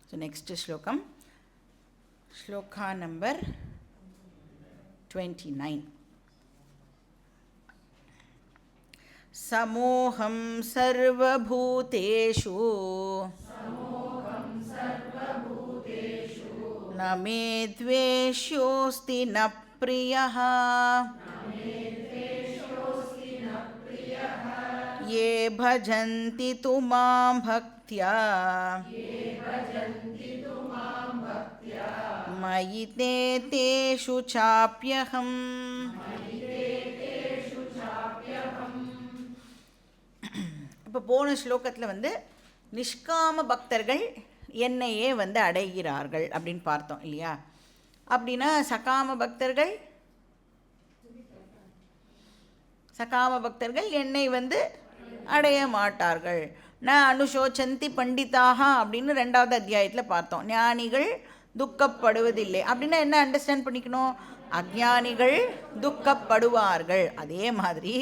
So next shlokam, shloka number 29. Samoham sarvabhuteshu na me dveshyosti na priyaha ye bhajanti tu mam bhaktya mayi te teshu chapyaham. இப்போ போன ஸ்லோகத்தில் வந்து நிஷ்காம பக்தர்கள் என்னையே வந்து அடைகிறார்கள் அப்படின்னு பார்த்தோம் இல்லையா? அப்படின்னா சகாம பக்தர்கள் என்னை வந்து அடைய மாட்டார்கள். ந அனுஷோச்சந்தி பண்டிதாக அப்படின்னு 2வது அத்தியாயத்தில் பார்த்தோம். ஞானிகள் துக்கப்படுவதில்லை அப்படின்னா என்ன அண்டர்ஸ்டாண்ட் பண்ணிக்கணும்? அஞ்ஞானிகள் துக்கப்படுவார்கள். அதே மாதிரி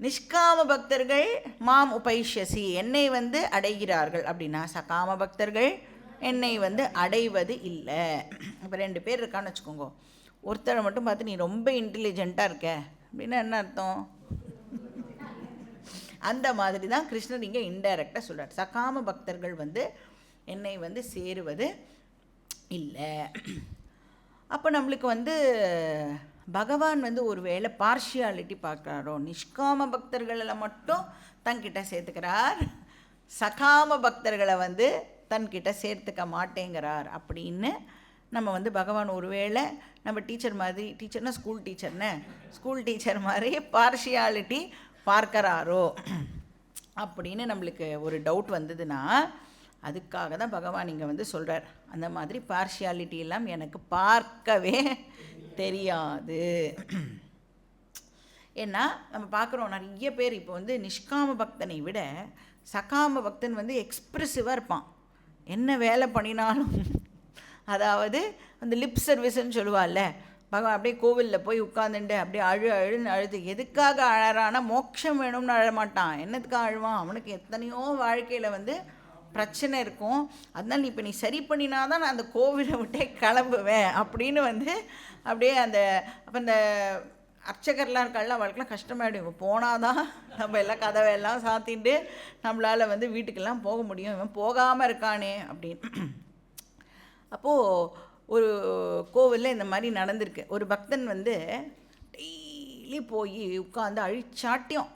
நிஷ்காம பக்தர்கள் மாம் உபைஷ்யசி என்னை வந்து அடைகிறார்கள் அப்படின்னா சகாம பக்தர்கள் என்னை வந்து அடைவது இல்லை. இப்போ 2 பேர் இருக்கான்னு வச்சுக்கோங்க. ஒருத்தரை மட்டும் பார்த்து நீ ரொம்ப இன்டெலிஜென்ட்டாக இருக்க அப்படின்னா என்ன அர்த்தம்? அந்த மாதிரி தான் கிருஷ்ணர் இங்கே இன்டைரக்டாக சொல்கிறார். சகாம பக்தர்கள் வந்து என்னை வந்து சேருவது இல்லை. அப்போ நம்மளுக்கு வந்து பகவான் வந்து ஒரு வேளை பார்ஷியாலிட்டி பார்க்குறாரோ? நிஷ்காம பக்தர்களை மட்டும் தன்கிட்ட சேர்த்துக்கிறார், சகாம பக்தர்களை வந்து தன்கிட்ட சேர்த்துக்க மாட்டேங்கிறார் அப்படின்னு நம்ம வந்து பகவான் ஒருவேளை நம்ம டீச்சர் மாதிரி, டீச்சர்னா ஸ்கூல் டீச்சர் மாதிரி பார்ஷியாலிட்டி பார்க்குறாரோ அப்படின்னு நம்மளுக்கு ஒரு டவுட் வந்ததுன்னா அதுக்காக தான் பகவான் இங்கே வந்து சொல்கிறார், அந்த மாதிரி பார்ஷியாலிட்டி எல்லாம் எனக்கு பார்க்கவே தெரியாது. ஏன்னா நம்ம பார்க்குறோம் நிறைய பேர் இப்போ வந்து நிஷ்காம பக்தனை விட சகாம பக்தன் வந்து எக்ஸ்ப்ரெசிவாக இருப்பான். என்ன வேலை பண்ணினாலும், அதாவது அந்த லிப் சர்வீஸ்ன்னு சொல்லுவாள்ல, பகவான் அப்படியே கோவிலில் போய் உட்காந்துட்டு அப்படியே அழுன்னு அழுது எதுக்காக அழறானா மோட்சம் வேணும்னு அழமாட்டான். என்னத்துக்காக அழுவான்? அவனுக்கு எத்தனையோ வாழ்க்கையில் வந்து பிரச்சனை இருக்கும். அதனால் நீ இப்போ நீ சரி பண்ணினா தான் நான் அந்த கோவிலை விட்டே கிளம்புவேன் அப்படின்னு வந்து அப்படியே அப்போ இந்த அர்ச்சகர்லாம் இருக்காள்லாம் அவளுக்குலாம் கஷ்டமாயிடும். இப்போ போனால் தான் நம்ம எல்லாம் கதவையெல்லாம் சாத்திட்டு நம்மளால் வந்து வீட்டுக்கெல்லாம் போக முடியும், இவன் போகாமல் இருக்கானே அப்படின்னு. அப்போது ஒரு கோவிலில் இந்த மாதிரி நடந்திருக்கு. ஒரு பக்தன் வந்து டெய்லி போய் உட்காந்து அழிச்சாட்டியம்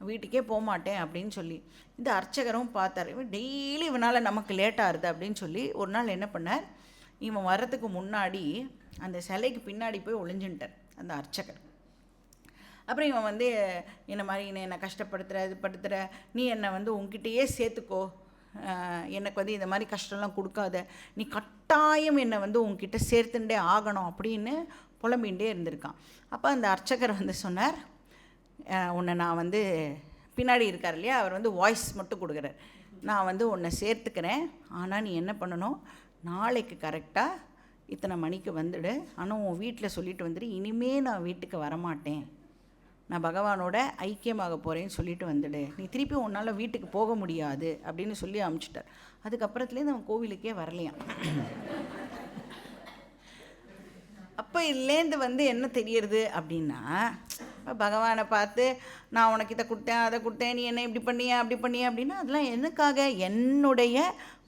வீட்டுக்கே போக மாட்டேன் அப்படின்னு சொல்லி இந்த அர்ச்சகரும் பார்த்தார். இவன் டெய்லி இவனால் நமக்கு லேட்டாகுது அப்படின்னு சொல்லி ஒரு நாள் என்ன பண்ணார், இவன் வர்றதுக்கு முன்னாடி அந்த சிலைக்கு பின்னாடி போய் ஒளிஞ்சுட்டார் அந்த அர்ச்சகர். அப்புறம் இவன் வந்து என்ன மாதிரி என்னை கஷ்டப்படுத்துகிற இது படுத்துகிற, நீ என்னை வந்து உங்ககிட்டயே சேர்த்துக்கோ, எனக்கு வந்து இந்த மாதிரி கஷ்டம்லாம் கொடுக்காத, நீ கட்டாயம் என்னை வந்து உங்ககிட்ட சேர்த்துட்டே ஆகணும் அப்படின்னு புலம்பின்ண்டே இருந்திருக்கான். அப்போ அந்த அர்ச்சகர் வந்து சொன்னார், உன்னை நான் வந்து பின்னாடி இருக்கார் இல்லையா, அவர் வந்து வாய்ஸ் மட்டும் கொடுக்குறார், நான் வந்து உன்னை சேர்த்துக்கிறேன், ஆனால் நீ என்ன பண்ணணும், நாளைக்கு கரெக்டாக இத்தனை மணிக்கு வந்துடு, ஆனால் உன் வீட்டில் சொல்லிட்டு வந்துடு, இனிமேல் நான் வீட்டுக்கு வரமாட்டேன், நான் பகவானோட ஐக்கியமாக போகிறேன்னு சொல்லிட்டு வந்துடு, நீ திருப்பி உன்னால் வீட்டுக்கு போக முடியாது அப்படின்னு சொல்லி அனுப்பிச்சிட்டார். அதுக்கப்புறத்துலேருந்து அவன் கோவிலுக்கே வரலையாம். அப்போ இதுலேருந்து வந்து என்ன தெரியறது அப்படின்னா, பகவானை பார்த்து நான் உனக்கு இதை கொடுத்தேன் அதை கொடுத்தேன், நீ என்ன இப்படி பண்ணிய அப்படி பண்ணிய அப்படின்னா அதெல்லாம் எனக்காக என்னுடைய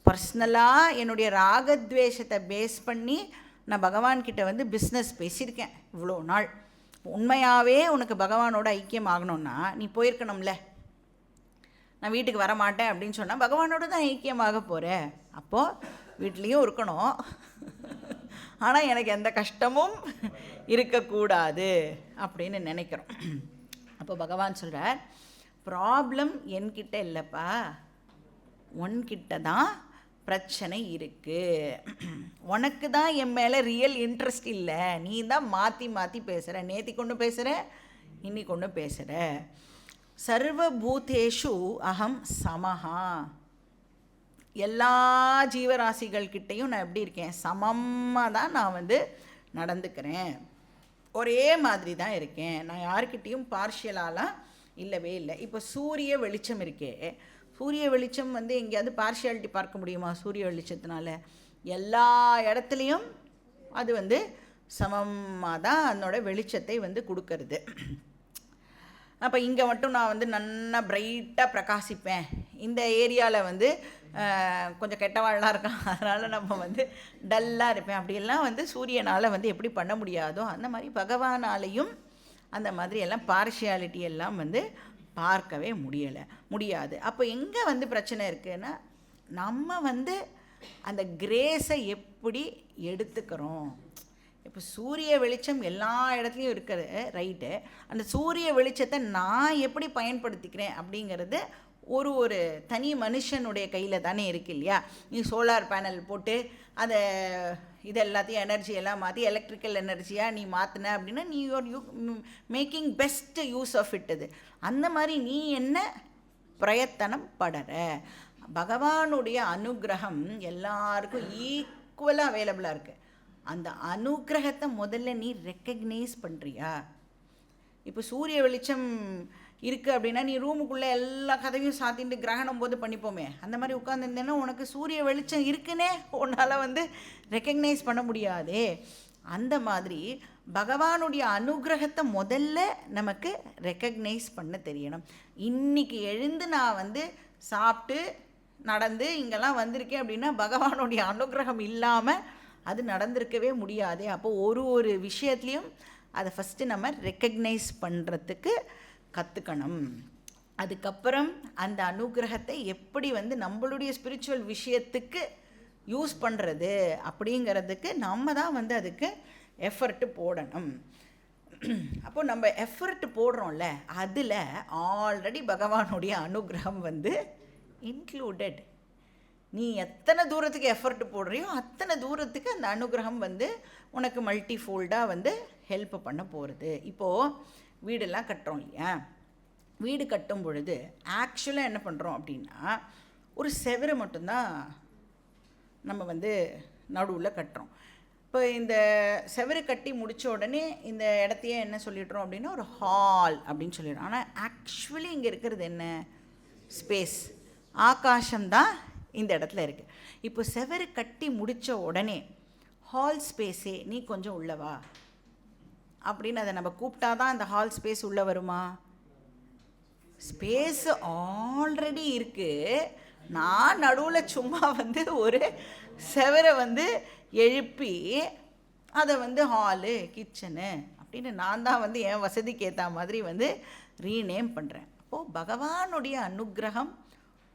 பர்சனலாக என்னுடைய ராகத்வேஷத்தை பேஸ் பண்ணி நான் பகவான்கிட்ட வந்து பிஸ்னஸ் பேசியிருக்கேன் இவ்வளோ நாள். உண்மையாகவே உனக்கு பகவானோட ஐக்கியம் ஆகணும்னா நீ போயிருக்கணும்ல. நான் வீட்டுக்கு வரமாட்டேன் அப்படின்னு சொன்னால் பகவானோட தான் ஐக்கியமாக போகிறேன். அப்போது வீட்லேயும் இருக்கணும், ஆனால் எனக்கு எந்த கஷ்டமும் இருக்கக்கூடாது அப்படின்னு நினைக்கிறோம். அப்போ பகவான் சொல்கிறார், ப்ராப்ளம் என்கிட்ட இல்லைப்பா, உன்கிட்ட தான் பிரச்சனை இருக்குது, உனக்கு தான் என் மேலே ரியல் இன்ட்ரெஸ்ட் இல்லை, நீ தான் மாற்றி மாற்றி பேசுகிற, நேத்தி கொண்டு பேசுகிற இன்னி கொண்டு பேசுகிற. சர்வபூதேஷு அகம் சமஹா, எல்லா ஜீவராசிகள்கிட்டையும் நான் எப்படி இருக்கேன், சமமாக தான் நான் வந்து நடந்துக்கிறேன், ஒரே மாதிரி தான் இருக்கேன், நான் யார்கிட்டையும் பார்ஷியலாலாம் இல்லவே இல்லை. இப்போ சூரிய வெளிச்சம் இருக்கே, சூரிய வெளிச்சம் வந்து எங்கேயாவது பார்ஷியாலிட்டி பார்க்க முடியுமா? சூரிய வெளிச்சத்தினால எல்லா இடத்துலையும் அது வந்து சமமாக தான் அதனோட வெளிச்சத்தை வந்து கொடுக்கறது. அப்போ இங்கே மட்டும் நான் வந்து நல்லா பிரைட்டாக பிரகாசிப்பேன், இந்த ஏரியாவில் வந்து கொஞ்சம் கெட்டவாழ்லாம் இருக்கான் அதனால் நம்ம வந்து டல்லாக இருப்பேன், அப்படியெல்லாம் வந்து சூரியனால் வந்து எப்படி பண்ண முடியாதோ அந்த மாதிரி பகவானாலையும் அந்த மாதிரி எல்லாம் பார்ஷியாலிட்டி எல்லாம் வந்து பார்க்கவே முடியாது. அப்போ எங்கே வந்து பிரச்சனை இருக்குன்னா, நம்ம வந்து அந்த கிரேஸை எப்படி எடுத்துக்கிறோம். இப்போ சூரிய வெளிச்சம் எல்லா இடத்துலையும் இருக்கிறது ரைட்டு, அந்த சூரிய வெளிச்சத்தை நான் எப்படி பயன்படுத்திக்கிறேன் அப்படிங்கிறது ஒரு தனி மனுஷனுடைய கையில் தானே இருக்கு இல்லையா? நீ சோலார் பேனல் போட்டு அதை இது எல்லாத்தையும் எனர்ஜியெல்லாம் மாற்றி எலக்ட்ரிக்கல் எனர்ஜியாக நீ மாற்றின அப்படின்னா நீ making best use of it. அது அந்த மாதிரி நீ என்ன பிரயத்தனம் படுற. பகவானுடைய அனுகிரகம் எல்லாருக்கும் ஈக்குவலாக அவைலபிளாக இருக்குது. அந்த அனுகிரகத்தை முதல்ல நீ ரெக்கக்னைஸ் பண்ணுறியா? இப்போ சூரிய வெளிச்சம் இருக்குது அப்படின்னா நீ ரூமுக்குள்ளே எல்லா கதவையும் சாத்திட்டு கிரகணம் போது பண்ணிப்போமே, அந்த மாதிரி உட்காந்துருந்தேன்னா உனக்கு சூரிய வெளிச்சம் இருக்குன்னே உன்னால் வந்து ரெக்கக்னைஸ் பண்ண முடியாதே. அந்த மாதிரி பகவானுடைய அனுகிரகத்தை முதல்ல நமக்கு ரெக்கக்னைஸ் பண்ண தெரியணும். இன்றைக்கி எழுந்து நான் வந்து சாப்பிட்டு நடந்து இங்கெல்லாம் வந்திருக்கேன் அப்படின்னா பகவானுடைய அனுகிரகம் இல்லாமல் அது நடந்திருக்கவே முடியாது. அப்போது ஒரு விஷயத்துலையும் அதை ஃபஸ்ட்டு நம்ம ரெக்கக்னைஸ் பண்ணுறதுக்கு கற்றுக்கணும். அதுக்கப்புறம் அந்த அனுகிரகத்தை எப்படி வந்து நம்மளுடைய ஸ்பிரிச்சுவல் விஷயத்துக்கு யூஸ் பண்ணுறது அப்படிங்கிறதுக்கு நம்ம தான் வந்து அதுக்கு எஃபர்ட்டு போடணும். அப்போது நம்ம எஃபர்ட் போடுறோம்ல, அதில் ஆல்ரெடி பகவானுடைய அனுகிரகம் வந்து இன்க்ளூடட். நீ எத்தனை தூரத்துக்கு எஃபர்ட் போடுறியோ அத்தனை தூரத்துக்கு அந்த அனுகிரகம் வந்து உனக்கு மல்டிஃபோல்டாக வந்து ஹெல்ப் பண்ண போகிறது. இப்போது வீடெல்லாம் கட்டுறோம் இல்லையா? வீடு கட்டும் பொழுது ஆக்சுவலாக என்ன பண்ணுறோம் அப்படின்னா, ஒரு செவரு மட்டும்தான் நம்ம வந்து நடுவில் கட்டுறோம். இப்போ இந்த செவரு கட்டி முடித்த உடனே இந்த இடத்தையே என்ன சொல்லிடுறோம் அப்படின்னா ஒரு ஹால் அப்படின்னு சொல்லிடுறோம். ஆனால் ஆக்சுவலி இங்கே இருக்கிறது என்ன? ஸ்பேஸ், ஆகாசம்தான் இந்த இடத்துல இருக்குது. இப்போ செவரு கட்டி முடித்த உடனே ஹால் ஸ்பேஸே நீ கொஞ்சம் உள்ளவா அப்படின்னு அதை நம்ம கூப்பிட்டா தான் அந்த ஹால் ஸ்பேஸ் உள்ளே வருமா? ஸ்பேஸ் ஆல்ரெடி இருக்குது, நான் நடுவில் சும்மா வந்து ஒரு செவரை வந்து எழுப்பி அதை வந்து ஹாலு கிச்சனு அப்படின்னு நான் தான் வந்து என் வசதிக்கு ஏற்ற மாதிரி வந்து ரீநேம் பண்ணுறேன். அப்போது பகவானுடைய அனுகிரகம்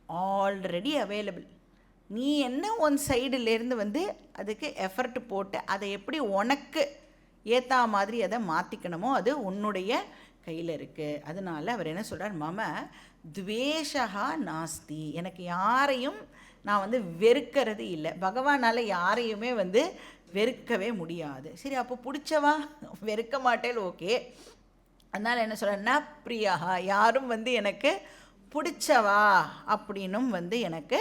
ஆல்ரெடி அவைலபிள். நீ என்ன உன் சைடுலேருந்து வந்து அதுக்கு எஃபர்ட் போட்டு அதை எப்படி உனக்கு ஏற்ற மாதிரி அதை மாற்றிக்கணுமோ அது உன்னுடைய கையில் இருக்குது. அதனால் அவர் என்ன சொல்கிறார், மம துவேஷா நாஸ்தி, எனக்கு யாரையும் நான் வந்து வெறுக்கிறது இல்லை. பகவானால் யாரையுமே வந்து வெறுக்கவே முடியாது. சரி, அப்போ பிடிச்சவா வெறுக்க மாட்டேன், ஓகே. அதனால் என்ன சொல்கிறேன்னா பிரியா, யாரும் வந்து எனக்கு பிடிச்சவா அப்படின்னும் வந்து எனக்கு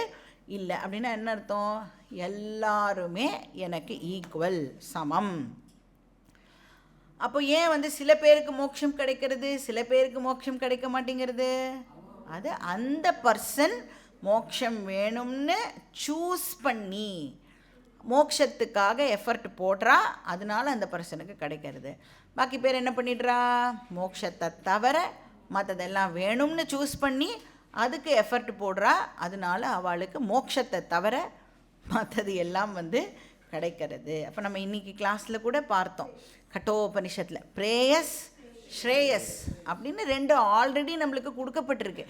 இல்லை. அப்படின்னா என்ன அர்த்தம்? எல்லாருமே எனக்கு ஈக்குவல், சமம். அப்போ ஏன் வந்து சில பேருக்கு மோட்சம் கிடைக்கிறது, சில பேருக்கு மோட்சம் கிடைக்க மாட்டேங்கிறது? அது அந்த பர்சன் மோட்சம் வேணும்னு சூஸ் பண்ணி மோட்சத்துக்காக எஃபர்ட் போடுறா, அதனால அந்த பர்சனுக்கு கிடைக்கிறது. பாக்கி பேர் என்ன பண்ணிடுறா, மோட்சத்தை தவிர மற்றதெல்லாம் வேணும்னு சூஸ் பண்ணி அதுக்கு எஃபர்ட் போடுறா, அதனால அவளுக்கு மோட்சத்தை தவிர மற்றது எல்லாம் வந்து கிடைக்கிறது. அப்போ நம்ம இன்றைக்கி கிளாஸில் கூட பார்த்தோம், கட்டோபனிஷத்தில் பிரேயஸ் ஸ்ரேயஸ் அப்படின்னு ரெண்டு ஆல்ரெடி நம்மளுக்கு கொடுக்கப்பட்டிருக்கு.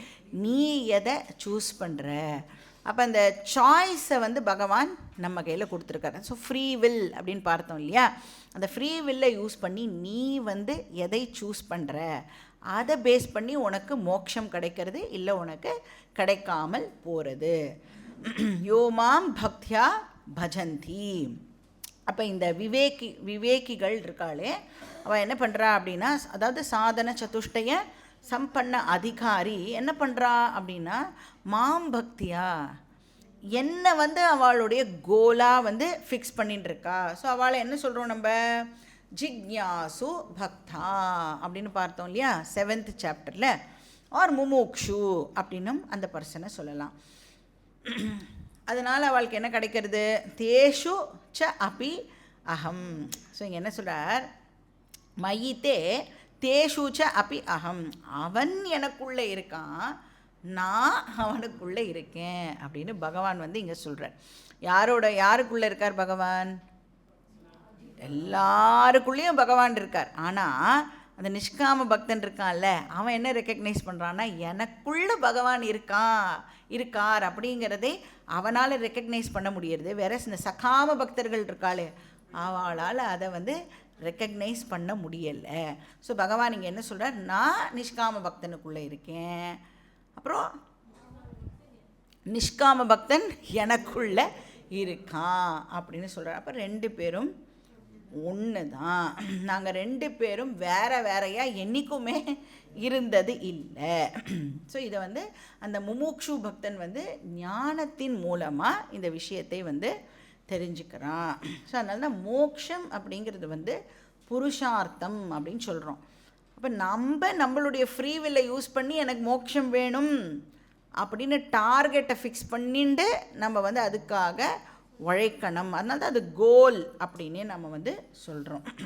நீ எதை சூஸ் பண்ணுற? அப்போ அந்த சாய்ஸை வந்து பகவான் நம்ம கையில் கொடுத்துருக்காரு. ஸோ ஃப்ரீ வில் அப்படின்னு பார்த்தோம் இல்லையா? அந்த ஃப்ரீ வில்லை யூஸ் பண்ணி நீ வந்து எதை சூஸ் பண்ணுற, அதை பேஸ் பண்ணி உனக்கு மோட்சம் கிடைக்கிறது, இல்லை உனக்கு கிடைக்காமல் போகிறது. யோமாம் பக்தியா பஜந்தி. அப்போ இந்த விவேகிகள் இருக்காளே, அவள் என்ன பண்ணுறா அப்படின்னா, அதாவது சாதன சதுஷ்டய சம்பன்ன அதிகாரி என்ன பண்ணுறா அப்படின்னா, மாம் பக்தியா என்னை வந்து அவளுடைய கோலாக வந்து ஃபிக்ஸ் பண்ணிட்டு இருக்கா. ஸோ அவளை என்ன சொல்கிறோம் நம்ம, ஜிக்ஞாசு பக்தா அப்படின்னு பார்த்தோம் இல்லையா 7th சாப்டரில். ஆர் முமுக்ஷு அப்படின்னும் அந்த பர்சனை சொல்லலாம். அதனால் அவளுக்கு என்ன கிடைக்கிறது? தேஷு ச அபி அகம். ஸோ இங்கே என்ன சொல்கிறார்? மயித்தே தேஷு ச அபி அகம். அவன் எனக்குள்ளே இருக்கான், நான் அவனுக்குள்ளே இருக்கேன் அப்படின்னு பகவான் வந்து இங்கே சொல்கிறார். யாருக்குள்ளே இருக்கார் பகவான்? எல்லாருக்குள்ளேயும் பகவான் இருக்கார். ஆனால் அந்த நிஷ்காம பக்தன் இருக்கான்ல, அவன் என்ன ரெக்கக்னைஸ் பண்ணுறான்னா, எனக்குள்ளே பகவான் இருக்கார் அப்படிங்கிறதே அவனால் ரெக்கக்னைஸ் பண்ண முடியறது. வேற இந்த சகாம பக்தர்கள் இருக்காளே, அவளால் அதை வந்து ரெக்கக்னைஸ் பண்ண முடியலை. ஸோ பகவான் இங்கே என்ன சொல்கிறார்? நான் நிஷ்காம பக்தனுக்குள்ளே இருக்கேன், அப்புறம் நிஷ்காம பக்தன் எனக்குள்ளே இருக்கான் அப்படின்னு சொல்கிறார். அப்போ 2 பேரும் ஒன்று தான். நாங்கள் 2 பேரும் வேறையாக என்றைக்குமே இருந்தது இல்லை. ஸோ இதை வந்து அந்த முமுக்ஷு பக்தன் வந்து ஞானத்தின் மூலமாக இந்த விஷயத்தை வந்து தெரிஞ்சுக்கிறான். ஸோ அதனால தான் மோக்ஷம் அப்படிங்கிறது வந்து புருஷார்த்தம் அப்படின்னு சொல்கிறோம். அப்போ நம்மளுடைய ஃப்ரீவில்லை யூஸ் பண்ணி எனக்கு மோட்சம் வேணும் அப்படின்னு டார்கெட்டை ஃபிக்ஸ் பண்ணிட்டு நம்ம வந்து அதுக்காக உழைக்கணும். அதனால தான் அது கோல் அப்படின்னே நம்ம வந்து சொல்கிறோம்.